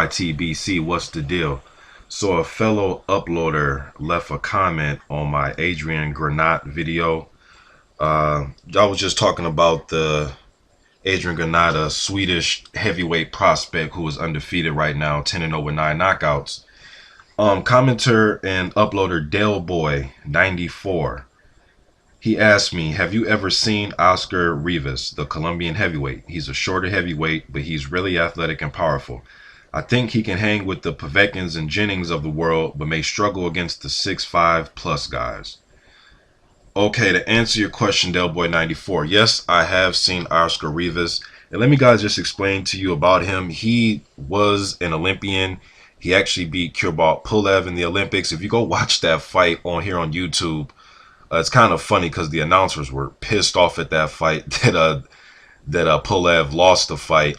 YTBC, what's the deal? So a fellow uploader left a comment on my Adrian Granat video. I was just talking about the Adrian Granat, a Swedish heavyweight prospect who is undefeated right now, 10-0 with 9 knockouts. Commenter and uploader Delboy94. He asked me, have you ever seen Óscar Rivas, the Colombian heavyweight? He's a shorter heavyweight, but he's really athletic and powerful. I think he can hang with the Povetkin's and Jennings of the world, but may struggle against the 6'5 plus guys. Okay, to answer your question, Delboy94, yes, I have seen Óscar Rivas. And let me guys just explain to you about him. He was an Olympian. He actually beat Kurbal Pulev in the Olympics. If you go watch that fight on here on YouTube, it's kind of funny because the announcers were pissed off at that fight that Pulev lost the fight.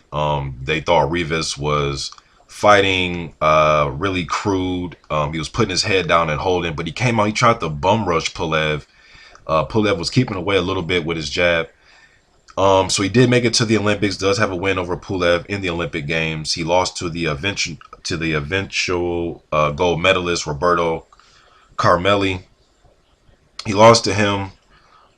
They thought Rivas was fighting really crude. He was putting his head down and holding, but he came out. He tried to bum rush Pulev. Pulev was keeping away a little bit with his jab. So he did make it to the Olympics. Does have a win over Pulev in the Olympic Games. He lost to the eventual gold medalist Roberto Carmelli. He lost to him.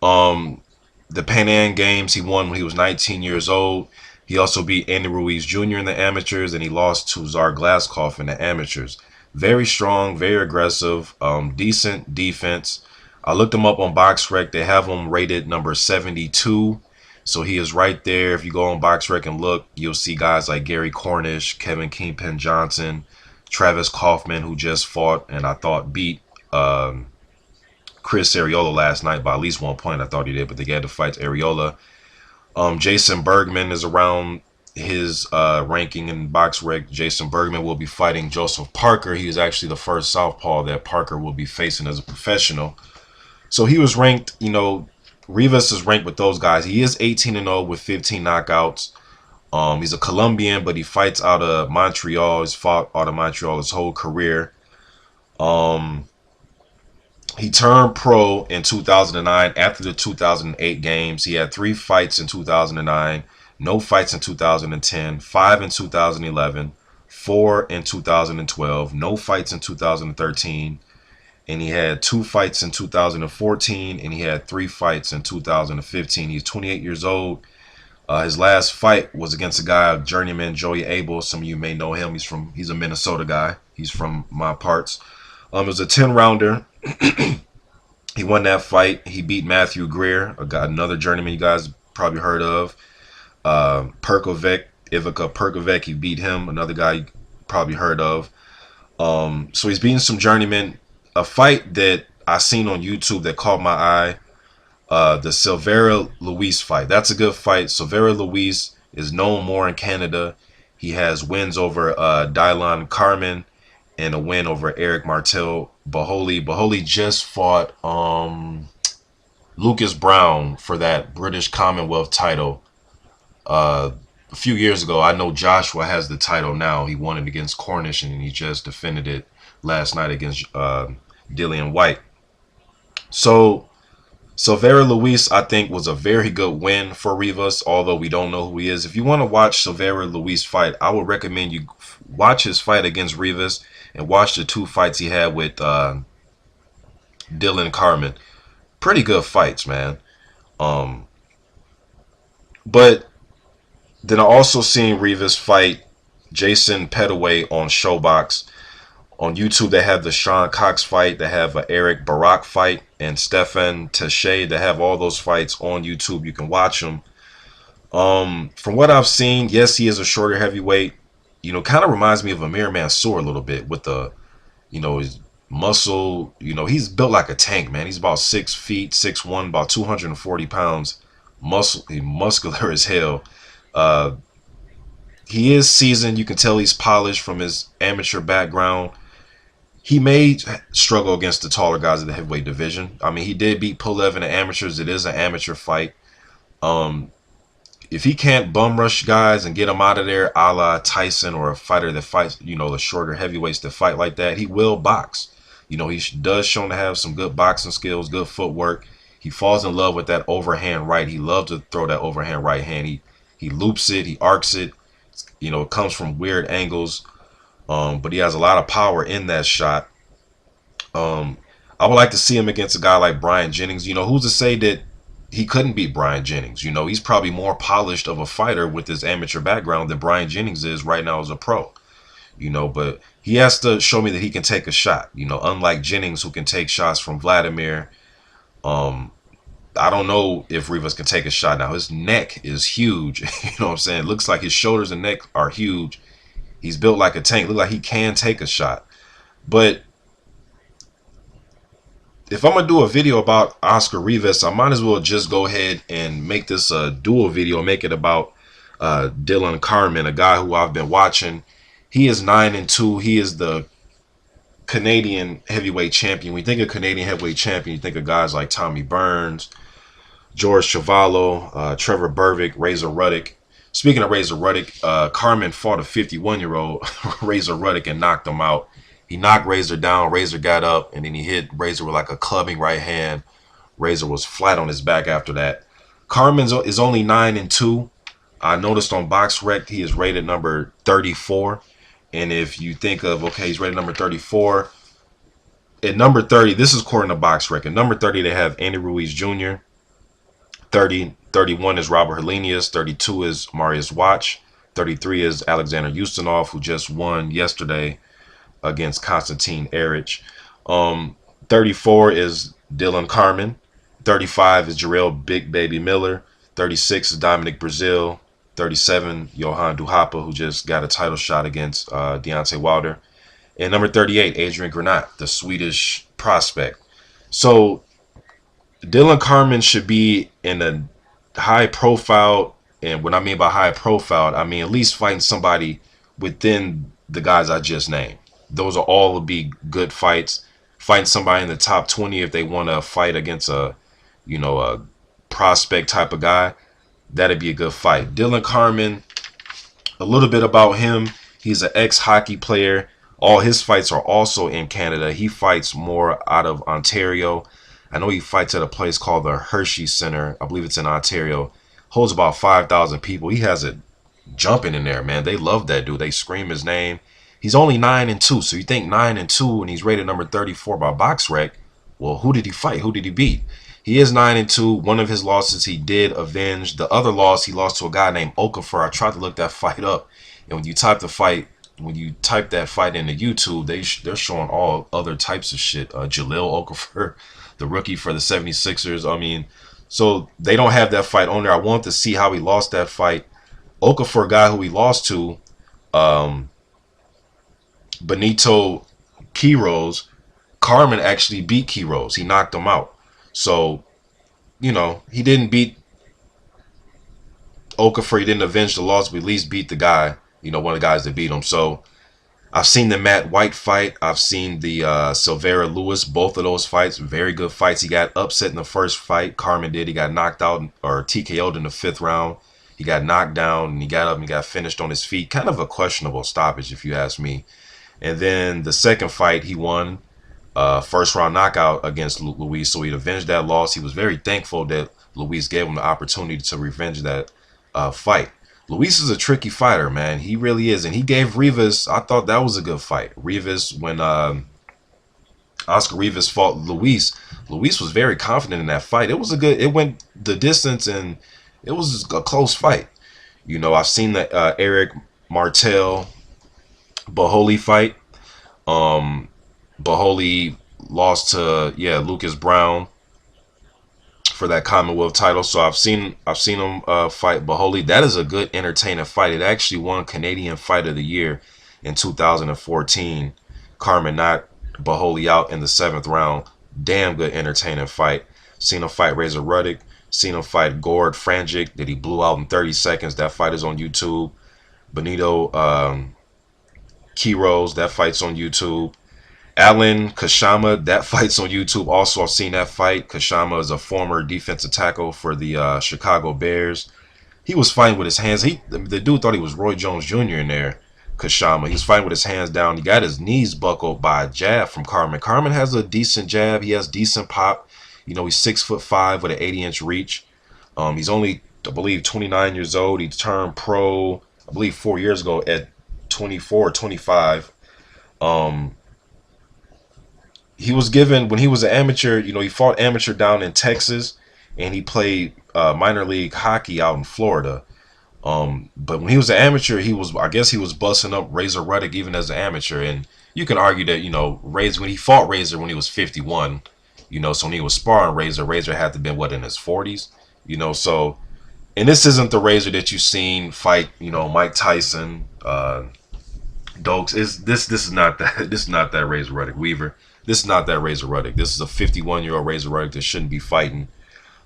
The Pan Am Games he won when he was 19 years old. He also beat Andy Ruiz Jr. in the amateurs, and he lost to Tsar Glaskov in the amateurs. Very strong, very aggressive, decent defense. I looked him up on BoxRec. They have him rated number 72. So he is right there. If you go on BoxRec and look, you'll see guys like Gary Cornish, Kevin Kingpin Johnson, Travis Kaufman, who just fought and I thought beat Chris Arreola last night by at least 1 point. I thought he did, but they had to fight Arreola. Jason Bergman is around his ranking in BoxRec. Jason Bergman will be fighting Joseph Parker. He is actually the first southpaw that Parker will be facing as a professional. So he was ranked, Rivas is ranked with those guys. He is 18-0 with 15 knockouts. He's a Colombian, but he fights out of Montreal. He's fought out of Montreal his whole career. He turned pro in 2009 after the 2008 games. He had 3 fights in 2009, no fights in 2010, 5 in 2011, 4 in 2012, no fights in 2013, and he had 2 fights in 2014, and he had 3 fights in 2015. He's 28 years old. His last fight was against a guy, journeyman Joey Abel. Some of you may know him. He's a Minnesota guy. He's from my parts. It was a 10-rounder. He won that fight. He beat Matthew Greer, another journeyman you guys probably heard of. Ivica Perkovic, he beat him, another guy you probably heard of. So he's beating some journeymen. A fight that I seen on YouTube that caught my eye, the Silveira Luis fight. That's a good fight. Silveira Luis is known more in Canada. He has wins over Dillon Carman and a win over Eric Martel Baholi. Baholi just fought Lucas Browne for that British Commonwealth title a few years ago. I know Joshua has the title now. He won it against Cornish, and he just defended it last night against Dillon White. So Silveira Luis, I think, was a very good win for Rivas, although we don't know who he is. If you want to watch Silveira Luis fight, I would recommend you watch his fight against Rivas and watch the 2 fights he had with Dillon Carman. Pretty good fights, man. But then I also seen Rivas fight Jason Petaway on Showbox. On YouTube, they have the Sean Cox fight. They have an Eric Barak fight and Stefan Taché. They have all those fights on YouTube. You can watch them. From what I've seen, yes, he is a shorter heavyweight. Kind of reminds me of Amir Mansour a little bit with the, his muscle. He's built like a tank, man. He's about 6 feet, 6'1", about 240 pounds. Muscular as hell. He is seasoned. You can tell he's polished from his amateur background. He may struggle against the taller guys in the heavyweight division. I mean, he did beat Pulev in the amateurs. It is an amateur fight. If he can't bum rush guys and get them out of there, a la Tyson or a fighter that fights, the shorter heavyweights that fight like that, he will box. He does show to have some good boxing skills, good footwork. He falls in love with that overhand right. He loves to throw that overhand right hand. He loops it, he arcs it. It comes from weird angles. But he has a lot of power in that shot. Um, I would like to see him against a guy like Brian Jennings. You know, who's to say that he couldn't beat Brian Jennings? You know, he's probably more polished of a fighter with his amateur background than Brian Jennings is right now as a pro. You know, but he has to show me that he can take a shot. You know, unlike Jennings, who can take shots from Vladimir. Um, I don't know if Rivas can take a shot. Now, his neck is huge. You know what I'm saying? It looks like his shoulders and neck are huge. He's built like a tank. Look like he can take a shot. But if I'm going to do a video about Óscar Rivas, I might as well just go ahead and make this a dual video. Make it about Dillon Carman, a guy who I've been watching. He is 9-2. He is the Canadian heavyweight champion. When you think of Canadian heavyweight champion, you think of guys like Tommy Burns, George Chuvalo, Trevor Bervick, Razor Ruddock. Speaking of Razor Ruddock, Carman fought a 51-year-old Razor Ruddock and knocked him out. He knocked Razor down. Razor got up, and then he hit Razor with like a clubbing right hand. Razor was flat on his back after that. Carman is only 9-2. I noticed on BoxRec he is rated number 34. And if you think of, okay, he's rated number 34. At number 30, this is according to BoxRec. At number 30, they have Andy Ruiz Jr. 31 is Robert Helenius. 32 is Marius Watch. 33 is Alexander Ustinov, who just won yesterday against Konstantin Erich. 34 is Dillon Carman. 35 is Jarrell Big Baby Miller. 36 is Dominic Brazil. 37, Johan Duhapa, who just got a title shot against Deontay Wilder. And number 38, Adrian Granat, the Swedish prospect. So Dillon Carman should be in a high profile, and what I mean by high profile, I mean at least fighting somebody within the guys I just named. Those are all will be good fights. Fighting somebody in the top 20 if they want to fight against a, you know, a prospect type of guy. That'd be a good fight. Dillon Carman, a little bit about him. He's an ex-hockey player. All his fights are also in Canada. He fights more out of Ontario. I know he fights at a place called the Hershey Center. I believe it's in Ontario. Holds about 5,000 people. He has it jumping in there, man. They love that dude. They scream his name. He's only 9-2. So you think 9-2 and he's rated number 34 by BoxRec. Well, who did he fight? Who did he beat? He is 9-2. One of his losses he did avenge. The other loss, he lost to a guy named Okafor. I tried to look that fight up. And when you type the fight, when you type that fight into YouTube, they're showing all other types of shit. Jalil Okafor, the rookie for the 76ers. I mean, so they don't have that fight on there. I want to see how he lost that fight. Okafor, guy who he lost to, Benito Quiroz, Carman actually beat Quiroz. He knocked him out. So, you know, he didn't beat Okafor. He didn't avenge the loss, but at least beat the guy, you know, one of the guys that beat him. So I've seen the Matt White fight. I've seen the Silvera Lewis, both of those fights. Very good fights. He got upset in the first fight. Carman did. He got knocked out or TKO'd in the 5th round. He got knocked down and he got up and got finished on his feet. Kind of a questionable stoppage, if you ask me. And then the second fight, he won. First round knockout against Luis, so he avenged that loss. He was very thankful that Luis gave him the opportunity to revenge that fight. Luis is a tricky fighter, man. He really is, and he gave Rivas. I thought that was a good fight. Rivas, when Óscar Rivas fought Luis, Luis was very confident in that fight. It was a good. It went the distance, and it was a close fight. You know, I've seen the Eric Martel Baholi fight. Baholi lost to Lucas Browne for that Commonwealth title. So I've seen him fight Baholi. That is a good, entertaining fight. It actually won Canadian Fight of the Year in 2014. Carman knocked Baholi out in the 7th round. Damn good, entertaining fight. Seen him fight Razor Ruddock. Seen him fight Gord Frangic that he blew out in 30 seconds. That fight is on YouTube. Benito Quiroz, that fight's on YouTube. Alan Kashama, that fight's on YouTube. Also, I've seen that fight. Kashama is a former defensive tackle for the Chicago Bears. He was fighting with his hands. The dude thought he was Roy Jones Jr. in there. Kashama. He was fighting with his hands down. He got his knees buckled by a jab from Carman. Carman has a decent jab. He has decent pop. You know, he's 6'5" with an 80-inch reach. He's only, I believe, 29 years old. He turned pro, I believe, 4 years ago at 24 or 25. Um, he was given, when he was an amateur, you know, he fought amateur down in Texas, and he played minor league hockey out in Florida. But when he was an amateur, he was, I guess he was busting up Razor Ruddock even as an amateur. And you can argue that, you know, Razor, when he fought Razor when he was 51, you know, so when he was sparring Razor, Razor had to have been, what, in his 40s? You know, so, and this isn't the Razor that you've seen fight, you know, Mike Tyson, Dokes. This is not that, this is not that Razor Ruddock. Weaver, this is not that Razor Ruddock. This is a 51-year-old Razor Ruddock that shouldn't be fighting.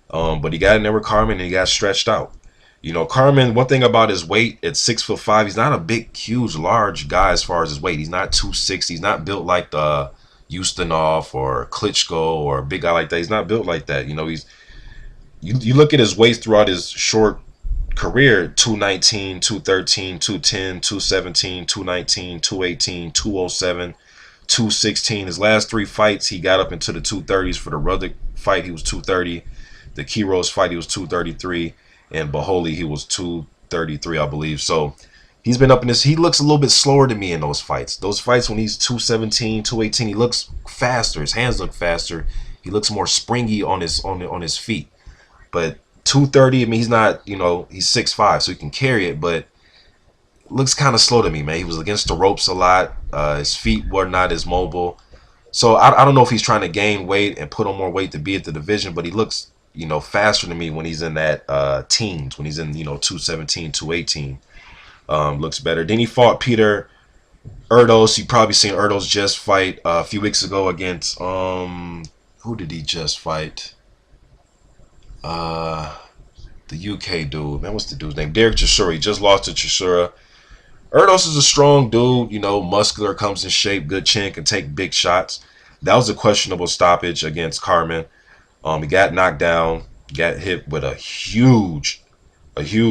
But he got in there with Carman and he got stretched out. You know, Carman, one thing about his weight, at 6'5", he's not a big, huge, large guy as far as his weight. He's not 260. He's not built like the Ustinov or Klitschko or a big guy like that. He's not built like that. You know, you look at his weight throughout his short career: 219, 213, 210, 217, 219, 218, 207, 216. His last 3 fights, he got up into the 230s. For the Ruddock fight, he was 230. The Quiros fight, he was 233. And Baholi, he was 233, I believe. So he's been up in this. He looks a little bit slower to me in those fights. Those fights when he's 217, 218, he looks faster. His hands look faster. He looks more springy on his feet. But 230, I mean, he's not, you know, he's 6'5", so he can carry it, but looks kind of slow to me, man. He was against the ropes a lot. His feet were not as mobile. So I don't know if he's trying to gain weight and put on more weight to be at the division, but he looks, you know, faster than me when he's in that teens, when he's in, you know, 217, 218. Looks better. Then he fought Peter Erdos. You probably seen Erdos just fight a few weeks ago against who did he just fight? The UK dude. Man, what's the dude's name? Derek Chisora. He just lost to Chisora. Erdos is a strong dude, you know, muscular, comes in shape, good chin, can take big shots. That was a questionable stoppage against Carman. He got knocked down, got hit with a huge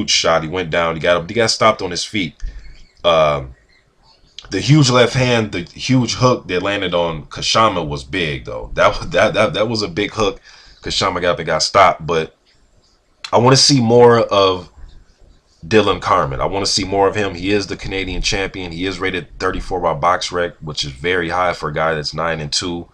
shot. He went down. He got stopped on his feet. The huge left hand, the huge hook that landed on Kashama was big though. That was a big hook. Kashama got stopped. But I want to see more of Dillon Carman. I want to see more of him. He is the Canadian champion. He is rated 34 by BoxRec, which is very high for a guy that's 9-2.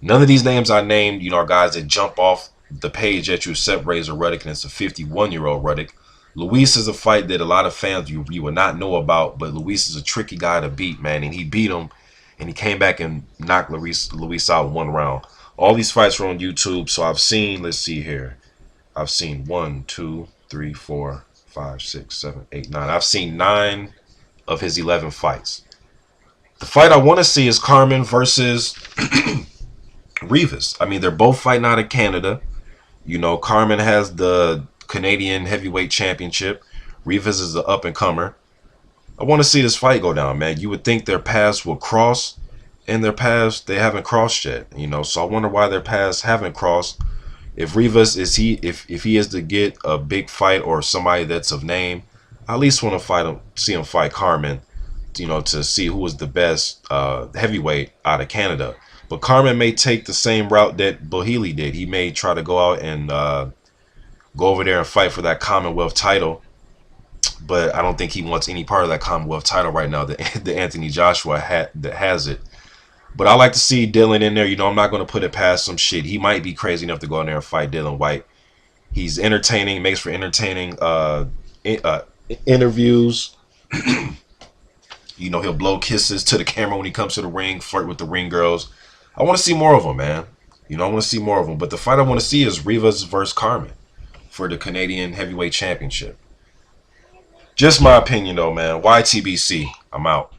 None of these names I named, you know, are guys that jump off the page at you except Razor Ruddock, and it's a 51-year-old Ruddock. Luis is a fight that a lot of fans you would not know about, but Luis is a tricky guy to beat, man, and he beat him, and he came back and knocked Luis out in 1 round. All these fights are on YouTube, so I've seen, let's see here, I've seen 1, 2, 3, 4, 5, 6, 7, 8, 9. I've seen 9 of his 11 fights. The fight I want to see is Carman versus Rivas. I mean, they're both fighting out of Canada. You know, Carman has the Canadian heavyweight championship. Rivas is the up-and-comer. I want to see this fight go down, man. You would think their paths will cross, and their paths, they haven't crossed yet. You know, so I wonder why their paths haven't crossed. If Rivas is if he is to get a big fight or somebody that's of name, I at least want to fight him, see him fight Carman, you know, to see who is the best heavyweight out of Canada. But Carman may take the same route that Bahili did. He may try to go out and go over there and fight for that Commonwealth title. But I don't think he wants any part of that Commonwealth title right now. The Anthony Joshua that has it. But I like to see Dillon in there. You know, I'm not going to put it past some shit. He might be crazy enough to go in there and fight Dillon White. He's entertaining, makes for entertaining interviews. You know, he'll blow kisses to the camera when he comes to the ring, flirt with the ring girls. I want to see more of him, man. You know, I want to see more of him. But the fight I want to see is Rivas versus Carman for the Canadian Heavyweight Championship. Just my opinion, though, man. YTBC. I'm out.